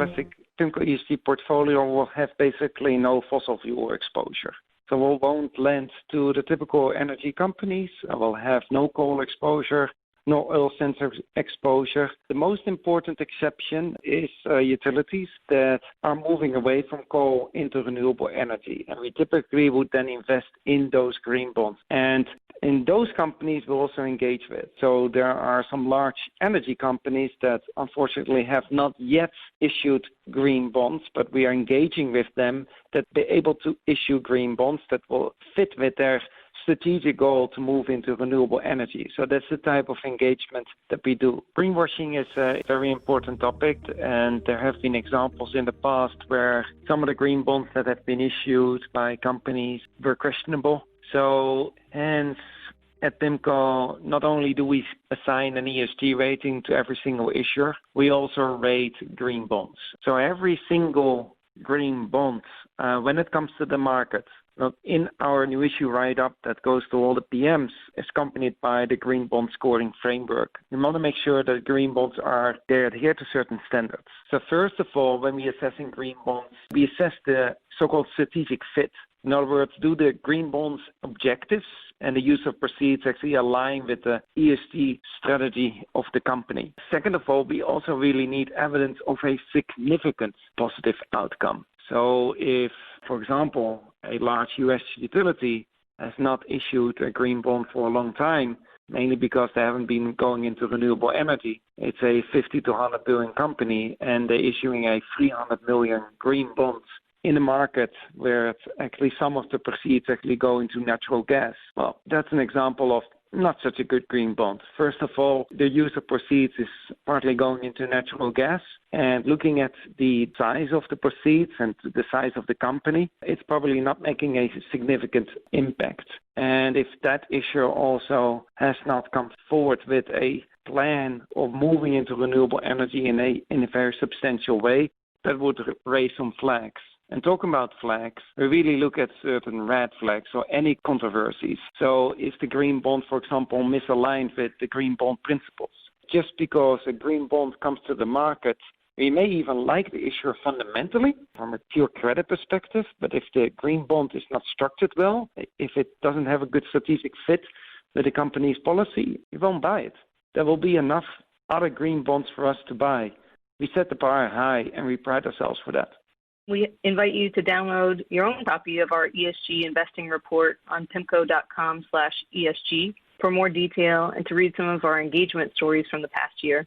classic PIMCO ESG portfolio will have basically no fossil fuel exposure. So we won't lend to the typical energy companies. I will have no coal exposure, no oil sands exposure. The most important exception is utilities that are moving away from coal into renewable energy. And we typically would then invest in those green bonds. And in those companies, we'll also engage with. So there are some large energy companies that unfortunately have not yet issued green bonds, but we are engaging with them that they're able to issue green bonds that will fit with their strategic goal to move into renewable energy. So that's the type of engagement that we do. Greenwashing is a very important topic, and there have been examples in the past where some of the green bonds that have been issued by companies were questionable. So hence, at PIMCO, not only do we assign an ESG rating to every single issuer, we also rate green bonds. So every single green bond, when it comes to the market, in our new issue write-up that goes to all the PMs, is accompanied by the green bond scoring framework. We want to make sure that green bonds they adhere to certain standards. So first of all, when we're assessing green bonds, we assess the so-called strategic fit. In other words, do the green bonds objectives and the use of proceeds actually align with the ESG strategy of the company? Second of all, we also really need evidence of a significant positive outcome. So if, for example, a large U.S. utility has not issued a green bond for a long time, mainly because they haven't been going into renewable energy. It's a 50 to 100 billion company, and they're issuing a 300 million green bonds in the market where it's actually some of the proceeds actually go into natural gas. Well, that's an example of not such a good green bond. First of all, the use of proceeds is partly going into natural gas, and looking at the size of the proceeds and the size of the company, it's probably not making a significant impact. And if that issuer also has not come forward with a plan of moving into renewable energy in a very substantial way, that would raise some flags. And talking about flags, we really look at certain red flags or any controversies. So is the green bond, for example, misaligned with the green bond principles? Just because a green bond comes to the market, we may even like the issuer fundamentally from a pure credit perspective, but if the green bond is not structured well, if it doesn't have a good strategic fit with the company's policy, we won't buy it. There will be enough other green bonds for us to buy. We set the bar high, and we pride ourselves for that. We invite you to download your own copy of our ESG investing report on pimco.com/ESG for more detail and to read some of our engagement stories from the past year.